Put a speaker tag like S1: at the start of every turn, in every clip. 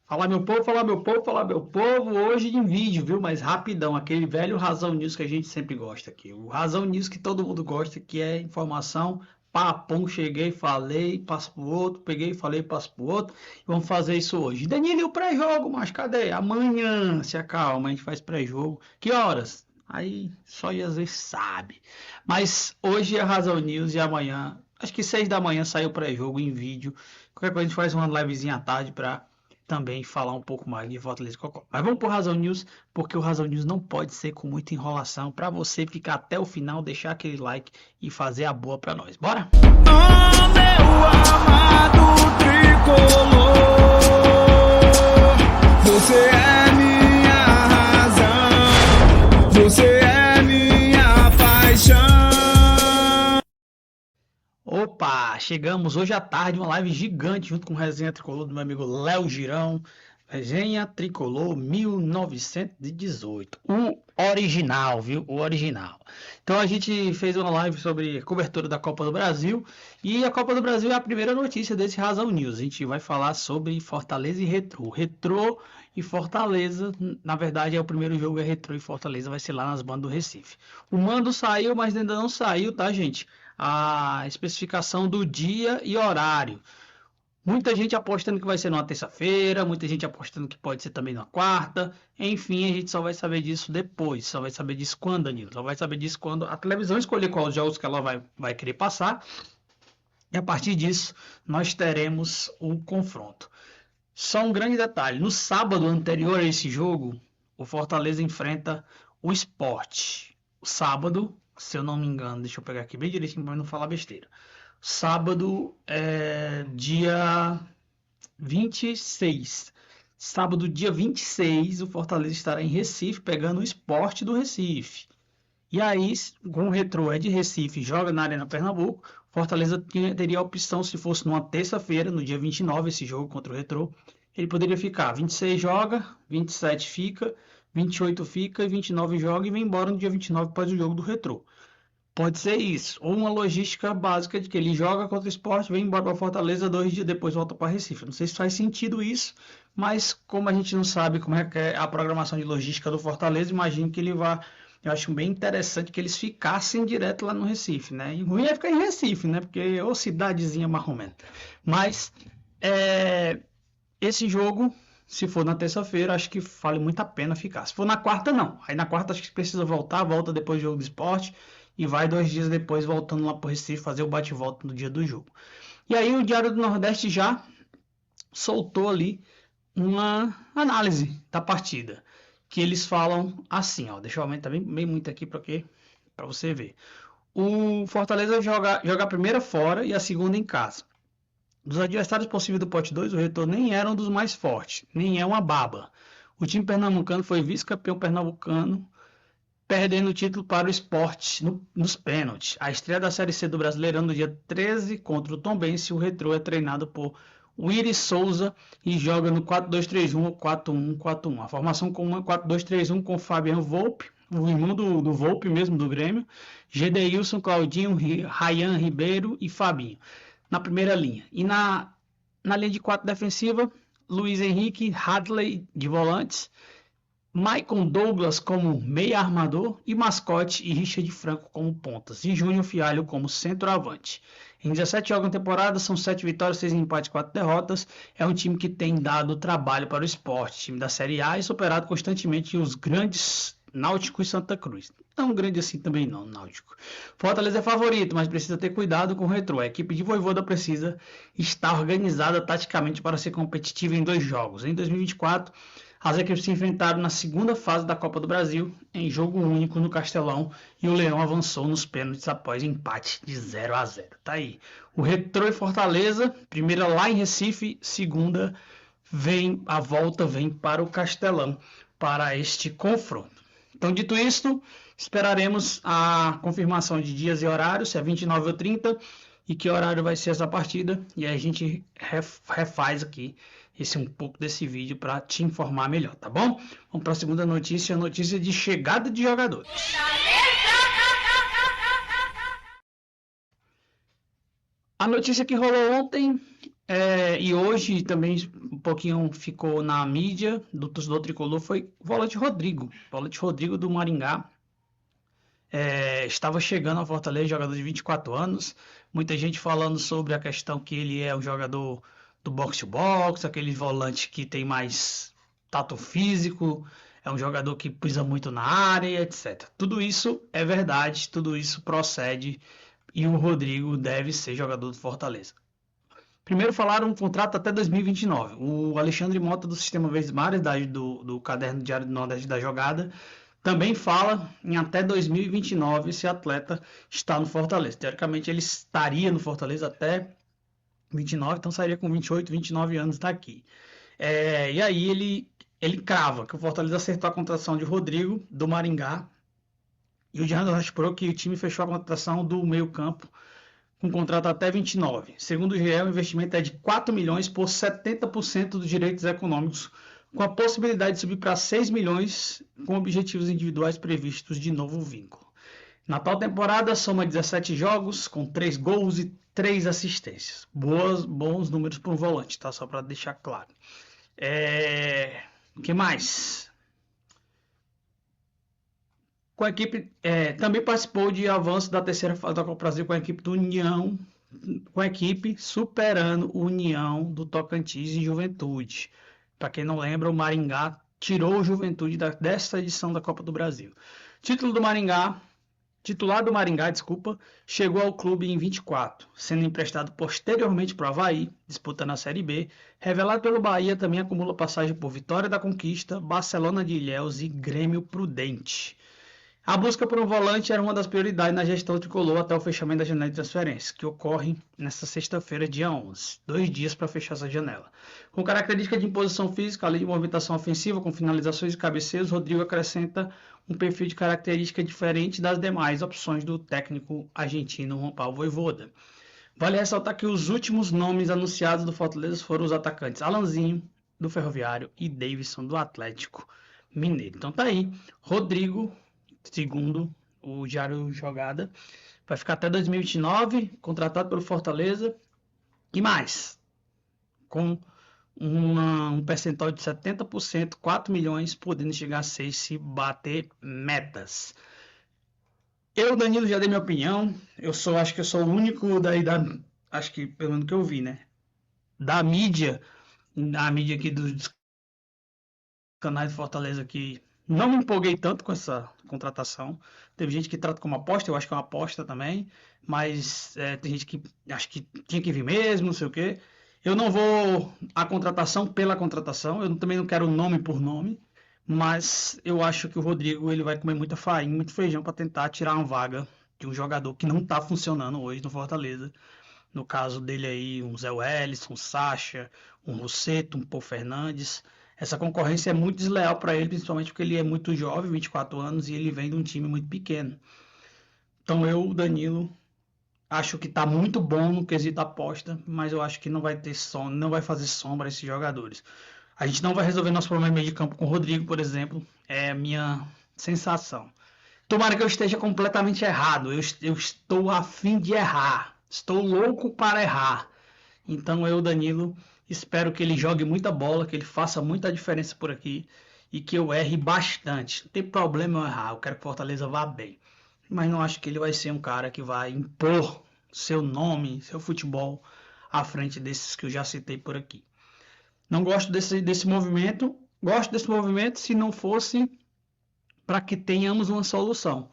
S1: Fala meu povo, fala meu povo, fala meu povo. Hoje em vídeo, viu? Mas rapidão, aquele velho Razão News que a gente sempre gosta aqui. O Razão News que todo mundo gosta, que é informação, papum, cheguei, falei, passo pro outro, peguei, falei, passo pro outro. Vamos fazer isso hoje. Danilo, e o pré-jogo, mas cadê? Amanhã, se acalma, a gente faz pré-jogo. Que horas? Aí só Jesus sabe. Mas hoje é Razão News e amanhã, acho que 6 da manhã sai o pré-jogo em vídeo. Qualquer coisa a gente faz uma livezinha à tarde pra também falar um pouco mais de Fortaleza e Cocó. Mas vamos por Razão News, porque o Razão News não pode ser com muita enrolação, para você ficar até o final, deixar aquele like e fazer a boa para nós. Bora?
S2: Oh, meu amado tricolor, você é minha razão, você é minha paixão.
S1: Opa, chegamos hoje à tarde, uma live gigante junto com o Resenha Tricolor do meu amigo Léo Girão. Resenha Tricolor 1918. O original, viu? O original. Então a gente fez uma live sobre cobertura da Copa do Brasil. E a Copa do Brasil é a primeira notícia desse Razão News. A gente vai falar sobre Fortaleza e Retrô. Retrô e Fortaleza, na verdade, é o primeiro jogo, é Retrô e Fortaleza, vai ser lá nas bandas do Recife. O mando saiu, mas ainda não saiu, tá, gente? A especificação do dia e horário. Muita gente apostando que vai ser numa terça-feira, muita gente apostando que pode ser também na quarta. Enfim, a gente só vai saber disso depois. Só vai saber disso quando, Danilo? Só vai saber disso quando a televisão escolher quais jogos que ela vai querer passar. E a partir disso, nós teremos o confronto. Só um grande detalhe: no sábado anterior a esse jogo, o Fortaleza enfrenta o Sport. O sábado, se eu não me engano, deixa eu pegar aqui bem direitinho para não falar besteira. Sábado é dia 26. Sábado, dia 26, o Fortaleza estará em Recife, pegando o Sport do Recife. E aí, com o Retrô é de Recife, joga na Arena Pernambuco. Fortaleza teria a opção, se fosse numa terça-feira, no dia 29, esse jogo contra o Retrô, ele poderia ficar 26 joga, 27 fica, 28 fica e 29 joga e vem embora no dia 29 após o jogo do Retrô. Pode ser isso, ou uma logística básica de que ele joga contra o Sport, vem embora para Fortaleza, 2 dias depois volta para Recife. Não sei se faz sentido isso, mas como a gente não sabe como é que é a programação de logística do Fortaleza, imagino que ele vá. Eu acho bem interessante que eles ficassem direto lá no Recife, né? E ruim é ficar em Recife, né? Porque ô cidadezinha marromena. Mas esse jogo, se for na terça-feira, acho que vale muito a pena ficar. Se for na quarta, não. Aí na quarta acho que precisa voltar, volta depois do jogo do Sport e vai 2 dias depois voltando lá para o Recife fazer o bate-volta no dia do jogo. E aí o Diário do Nordeste já soltou ali uma análise da partida, que eles falam assim, ó, deixa eu aumentar bem muito aqui para você ver. O Fortaleza joga a primeira fora e a segunda em casa. Dos adversários possíveis do pote 2, o Retorno nem era um dos mais fortes, nem é uma baba. O time pernambucano foi vice-campeão pernambucano, perdendo o título para o Sport nos pênaltis. A estreia da Série C do Brasileirão no dia 13 contra o Tombense, o Retrô é treinado por Willy Souza e joga no 4-2-3-1 ou 4-1-4-1. A formação comum é 4-2-3-1 com Fabiano Volpe, o irmão do Volpe mesmo, do Grêmio, Gedeilson, Claudinho, Rayan Ribeiro e Fabinho na primeira linha. E na linha de 4 defensiva, Luiz Henrique, Hadley de volantes, Maicon Douglas como meia armador e Mascote e Richard Franco como pontas e Júnior Fialho como centroavante. Em 17 jogos na temporada, são 7 vitórias, 6 empates e 4 derrotas. É um time que tem dado trabalho para o esporte, time da Série A e superado constantemente os grandes Náutico e Santa Cruz. Tão grande assim também não, Náutico. Fortaleza é favorito, mas precisa ter cuidado com o Retrô. A equipe de Vojvoda precisa estar organizada taticamente para ser competitiva em 2 jogos. Em 2024, as equipes se enfrentaram na segunda fase da Copa do Brasil, em jogo único no Castelão, e o Leão avançou nos pênaltis após empate de 0-0. Tá aí. O Retrô e Fortaleza, primeira lá em Recife, segunda a volta vem para o Castelão para este confronto. Então, dito isto, esperaremos a confirmação de dias e horários, se é 29 ou 30, e que horário vai ser essa partida, e aí a gente refaz aqui um pouco desse vídeo para te informar melhor, tá bom? Vamos para a segunda notícia, a notícia de chegada de jogadores. A notícia que rolou ontem E hoje também um pouquinho ficou na mídia do torcedor tricolor foi o volante Rodrigo. O volante Rodrigo do Maringá. Estava chegando ao Fortaleza, jogador de 24 anos. Muita gente falando sobre a questão que ele é um jogador do box-to-box, aquele volante que tem mais tato físico, é um jogador que pisa muito na área, etc. Tudo isso é verdade, tudo isso procede e o Rodrigo deve ser jogador do Fortaleza. Primeiro falaram um contrato até 2029. O Alexandre Mota do Sistema Verdes Mares, do Caderno Diário do Nordeste da Jogada, também fala em até 2029 esse atleta está no Fortaleza. Teoricamente ele estaria no Fortaleza até 29, então sairia com 28, 29 anos daqui. E aí ele crava que o Fortaleza acertou a contratação de Rodrigo, do Maringá, e o Jean Raspro que o time fechou a contratação do meio-campo com contrato até 29. Segundo o GE, o investimento é de 4 milhões por 70% dos direitos econômicos, com a possibilidade de subir para 6 milhões com objetivos individuais previstos de novo vínculo. Na tal temporada, soma 17 jogos, com 3 gols e 3 assistências. Bons números para um volante, tá? Só para deixar claro. O que mais? Com a equipe, também participou de avanço da terceira fase da Copa Brasil com a equipe do União, com a equipe superando o União do Tocantins em Juventude. Para quem não lembra, o Maringá tirou o Juventude desta edição da Copa do Brasil. Titular do Maringá, chegou ao clube em 24, sendo emprestado posteriormente para o Avaí, disputando a Série B. Revelado pelo Bahia, também acumula passagem por Vitória da Conquista, Barcelona de Ilhéus e Grêmio Prudente. A busca por um volante era uma das prioridades na gestão tricolor até o fechamento da janela de transferência, que ocorre nesta sexta-feira, dia 11. 2 dias para fechar essa janela. Com característica de imposição física, além de movimentação ofensiva, com finalizações e cabeceios, Rodrigo acrescenta um perfil de característica diferente das demais opções do técnico argentino Juan Pablo Vojvoda. Vale ressaltar que os últimos nomes anunciados do Fortaleza foram os atacantes Alanzinho, do Ferroviário, e Davidson, do Atlético Mineiro. Então tá aí, Rodrigo, segundo o Diário Jogada, vai ficar até 2029, contratado pelo Fortaleza, e mais, com um percentual de 70%, 4 milhões, podendo chegar a 6 se bater metas. Eu, Danilo, já dei minha opinião, acho que eu sou o único acho que pelo menos que eu vi, né, da mídia, aqui dos canais de Fortaleza que não me empolguei tanto com essa contratação. Teve gente que trata como aposta, eu acho que é uma aposta também, mas tem gente que acha que tinha que vir mesmo, não sei o quê. Eu não vou a contratação pela contratação, eu também não quero nome por nome, mas eu acho que o Rodrigo ele vai comer muita farinha, muito feijão para tentar tirar uma vaga de um jogador que não está funcionando hoje no Fortaleza. No caso dele aí, um Zé Wellison, um Sacha, um Rosseto, um Pô Fernandes. Essa concorrência é muito desleal para ele, principalmente porque ele é muito jovem, 24 anos, e ele vem de um time muito pequeno. Então eu, Danilo, acho que está muito bom no quesito aposta, mas eu acho que não vai fazer sombra a esses jogadores. A gente não vai resolver nosso problema de campo com o Rodrigo, por exemplo, é a minha sensação. Tomara que eu esteja completamente errado, eu estou a fim de errar, estou louco para errar. Então eu, Danilo, espero que ele jogue muita bola, que ele faça muita diferença por aqui e que eu erre bastante. Não tem problema eu errar, eu quero que o Fortaleza vá bem. Mas não acho que ele vai ser um cara que vai impor seu nome, seu futebol à frente desses que eu já citei por aqui. Não gosto desse movimento. Gosto desse movimento se não fosse para que tenhamos uma solução.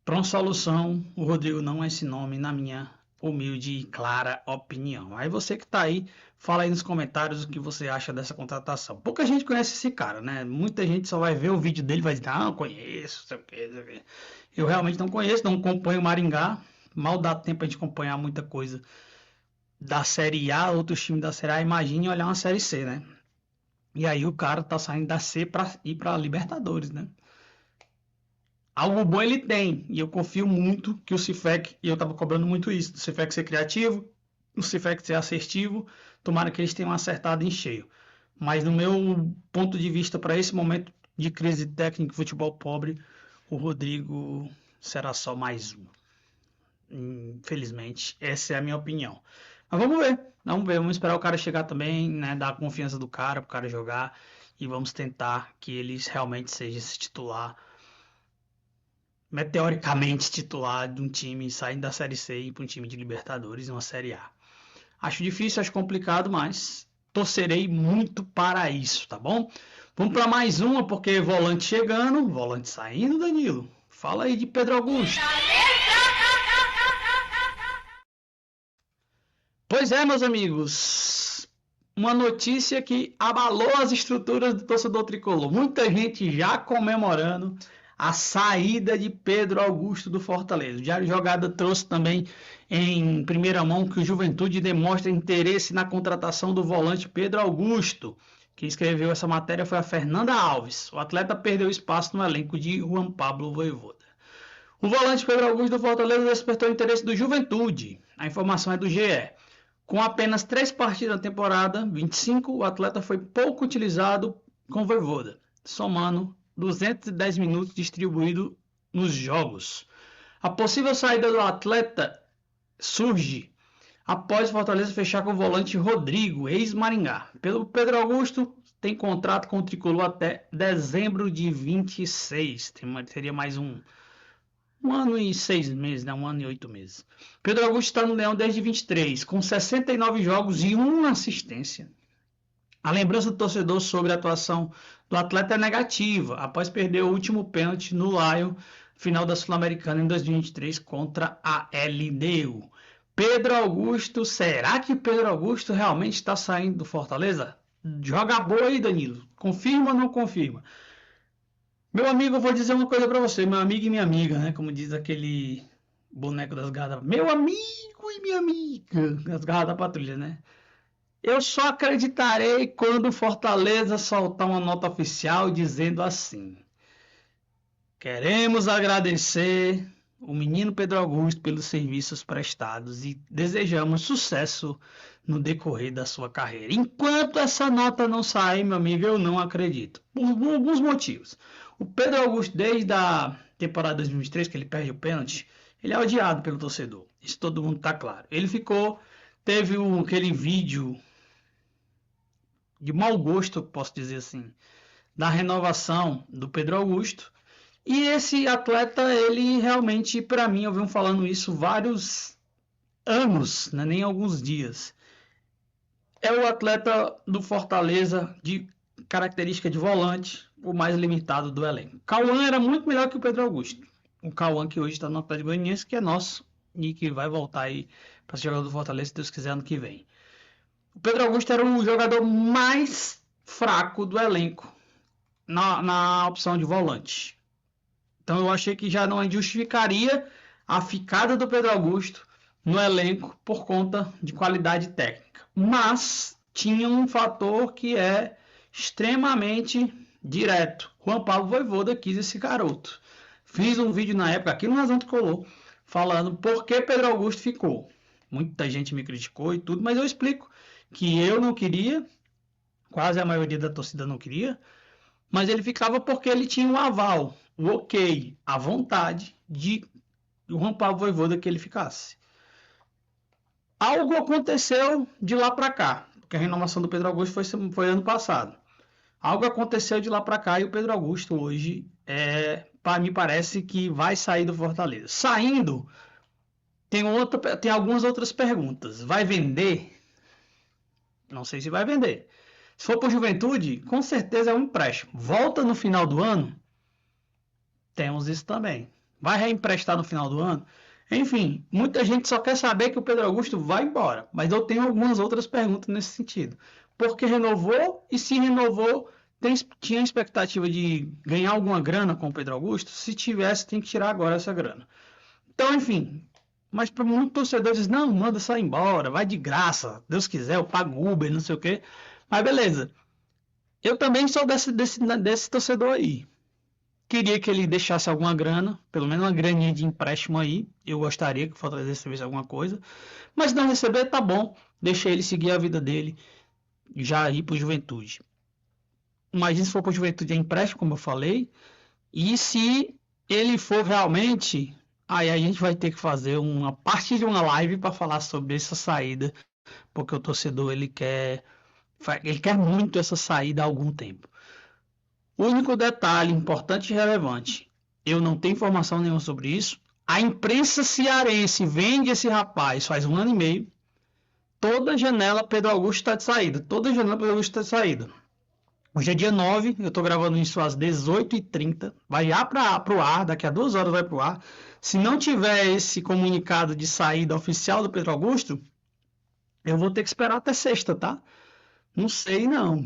S1: Para uma solução, o Rodrigo não é esse nome na minha humilde e clara opinião. Aí você que tá aí, fala aí nos comentários o que você acha dessa contratação. Pouca gente conhece esse cara, né? Muita gente só vai ver o vídeo dele e vai dizer, não conheço, sei o que. Eu realmente não conheço, não acompanho o Maringá. Mal dá tempo a gente acompanhar muita coisa da Série A, outros times da Série A. Imagine olhar uma Série C, né? E aí o cara tá saindo da C para ir para Libertadores, né? Algo bom ele tem, e eu confio muito que o Cifec, e eu estava cobrando muito isso, do Cifec ser criativo, do Cifec ser assertivo, tomara que eles tenham acertado em cheio. Mas no meu ponto de vista, para esse momento de crise técnica e futebol pobre, o Rodrigo será só mais um. Infelizmente, essa é a minha opinião. Mas vamos esperar o cara chegar também, né? Dar a confiança do cara, pro cara jogar. E vamos tentar que ele realmente seja esse titular, meteoricamente titular de um time saindo da Série C e ir para um time de Libertadores e uma Série A. Acho difícil, acho complicado, mas torcerei muito para isso, tá bom? Vamos para mais uma, porque volante chegando, volante saindo, Danilo. Fala aí de Pedro Augusto. Pois é, meus amigos, uma notícia que abalou as estruturas do torcedor tricolor. Muita gente já comemorando a saída de Pedro Augusto do Fortaleza. O Diário Jogada trouxe também em primeira mão que o Juventude demonstra interesse na contratação do volante Pedro Augusto. Quem escreveu essa matéria foi a Fernanda Alves. O atleta perdeu espaço no elenco de Juan Pablo Vojvoda. O volante Pedro Augusto do Fortaleza despertou o interesse do Juventude. A informação é do GE. Com apenas 3 partidas na temporada 25, o atleta foi pouco utilizado com Vojvoda, somando 210 minutos distribuídos nos jogos. A possível saída do atleta surge após o Fortaleza fechar com o volante Rodrigo, ex-Maringá. Pelo Pedro Augusto tem contrato com o tricolor até dezembro de 26. Teria mais um ano e 6 meses, né? 1 ano e 8 meses. Pedro Augusto está no Leão desde 23, com 69 jogos e 1 assistência. A lembrança do torcedor sobre a atuação do atleta é negativa, após perder o último pênalti no Lion, final da Sul-Americana em 2023 contra a LDU. Pedro Augusto, será que Pedro Augusto realmente está saindo do Fortaleza? Joga boa aí, Danilo. Confirma ou não confirma? Meu amigo, eu vou dizer uma coisa pra você, meu amigo e minha amiga, né? Como diz aquele boneco das garras. Meu amigo e minha amiga, das garras da patrulha, né? Eu só acreditarei quando o Fortaleza soltar uma nota oficial dizendo assim: queremos agradecer o menino Pedro Augusto pelos serviços prestados e desejamos sucesso no decorrer da sua carreira. Enquanto essa nota não sair, meu amigo, eu não acredito. Por alguns motivos. O Pedro Augusto, desde a temporada 2023, que ele perde o pênalti, ele é odiado pelo torcedor. Isso todo mundo tá claro. Ele teve aquele vídeo de mau gosto, posso dizer assim, da renovação do Pedro Augusto. E esse atleta, ele realmente, para mim, eu venho falando isso vários anos, né? Nem alguns dias. É o atleta do Fortaleza de característica de volante, o mais limitado do elenco. Cauã era muito melhor que o Pedro Augusto. O Cauã que hoje está no Atlético Goianiense, que é nosso e que vai voltar aí para ser jogador do Fortaleza, se Deus quiser, ano que vem. O Pedro Augusto era o jogador mais fraco do elenco na opção de volante. Então eu achei que já não justificaria a ficada do Pedro Augusto no elenco por conta de qualidade técnica. Mas tinha um fator que é extremamente direto. Juan Pablo Vojvoda quis esse garoto. Fiz um vídeo na época aqui no Razão Tricolor falando por que Pedro Augusto ficou. Muita gente me criticou e tudo, mas eu explico que eu não queria, quase a maioria da torcida não queria, mas ele ficava porque ele tinha um aval, o ok, a vontade de Juan Pablo Vojvoda que ele ficasse. Algo aconteceu de lá para cá, porque a renovação do Pedro Augusto foi ano passado. Algo aconteceu de lá para cá e o Pedro Augusto hoje, me parece que vai sair do Fortaleza. Saindo, tem algumas outras perguntas. Vai vender? Não sei se vai vender. Se for para o Juventude, com certeza é um empréstimo. Volta no final do ano? Temos isso também. Vai reemprestar no final do ano? Enfim, muita gente só quer saber que o Pedro Augusto vai embora. Mas eu tenho algumas outras perguntas nesse sentido. Por que renovou? E se renovou, tinha expectativa de ganhar alguma grana com o Pedro Augusto? Se tivesse, tem que tirar agora essa grana. Então, enfim. Mas para muitos torcedores, não, manda só embora, vai de graça. Deus quiser, eu pago Uber, não sei o quê. Mas beleza. Eu também sou desse torcedor aí. Queria que ele deixasse alguma grana, pelo menos uma graninha de empréstimo aí. Eu gostaria que o Fortaleza recebesse alguma coisa. Mas se não receber, tá bom. Deixa ele seguir a vida dele. Já ir pro Juventude. Mas se for pro Juventude é empréstimo, como eu falei. E se ele for realmente... Aí a gente vai ter que fazer uma parte de uma live para falar sobre essa saída porque o torcedor ele quer muito essa saída há algum tempo. O único detalhe importante e relevante, eu não tenho informação nenhuma sobre isso. A imprensa cearense vende esse rapaz faz 1 ano e meio. Toda janela Pedro Augusto está de saída. Toda janela Pedro Augusto está de saída. Hoje é dia 9, eu estou gravando isso às 18h30. Vai já para o ar, daqui a 2 horas vai para o ar. Se não tiver esse comunicado de saída oficial do Pedro Augusto, eu vou ter que esperar até sexta, tá? Não sei não.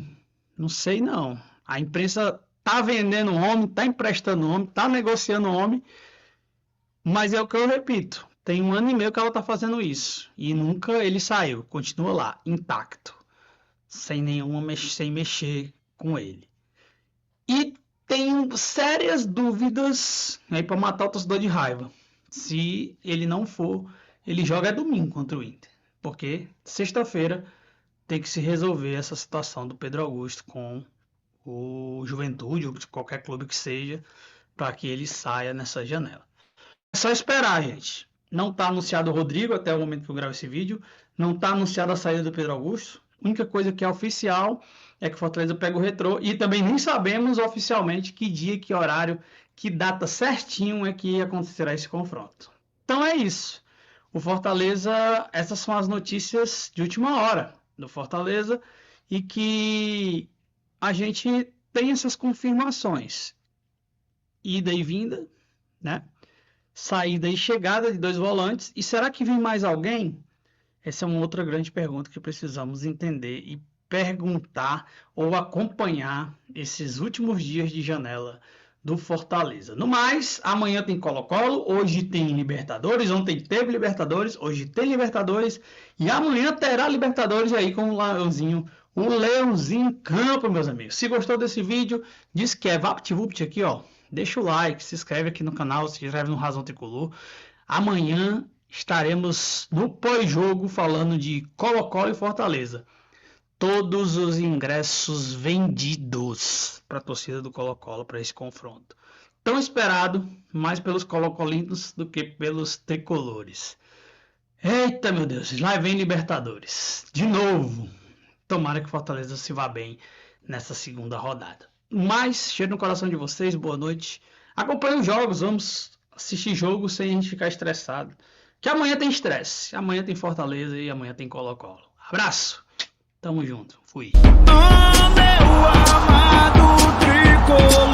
S1: Não sei não. A imprensa tá vendendo o homem, tá emprestando o homem, tá negociando o homem. Mas é o que eu repito. Tem 1 ano e meio que ela tá fazendo isso. E nunca ele saiu. Continua lá, intacto. Sem mexer com ele. E tenho sérias dúvidas aí para matar o torcedor de raiva. Se ele não for, ele joga domingo contra o Inter. Porque sexta-feira tem que se resolver essa situação do Pedro Augusto com o Juventude, ou qualquer clube que seja, para que ele saia nessa janela. É só esperar, gente. Não está anunciado o Rodrigo até o momento que eu gravo esse vídeo. Não está anunciada a saída do Pedro Augusto. A única coisa que é oficial é que o Fortaleza pega o Retrô. E também nem sabemos oficialmente que dia, que horário, que data certinho é que acontecerá esse confronto. Então é isso. O Fortaleza, essas são as notícias de última hora do Fortaleza. E que a gente tem essas confirmações. Ida e vinda, né? Saída e chegada de 2 volantes. E será que vem mais alguém? Essa é uma outra grande pergunta que precisamos entender e perguntar ou acompanhar esses últimos dias de janela do Fortaleza. No mais, amanhã tem Colo-Colo, hoje tem Libertadores, ontem teve Libertadores, hoje tem Libertadores e amanhã terá Libertadores aí com o Leãozinho em campo, meus amigos. Se gostou desse vídeo, diz que é VaptVupt aqui, ó. Deixa o like, se inscreve aqui no canal, se inscreve no Razão Tricolor. Amanhã estaremos no pós-jogo falando de Colo-Colo e Fortaleza. Todos os ingressos vendidos para a torcida do Colo-Colo para esse confronto. Tão esperado, mais pelos colocolinos do que pelos tricolores. Eita, meu Deus, lá vem Libertadores. De novo. Tomara que o Fortaleza se vá bem nessa segunda rodada. Mas, cheiro no coração de vocês, boa noite. Acompanhe os jogos, vamos assistir jogos sem a gente ficar estressado. Que amanhã tem estresse, amanhã tem Fortaleza e amanhã tem Colo-Colo. Abraço, tamo junto, fui.
S2: Oh, meu amado tricolor.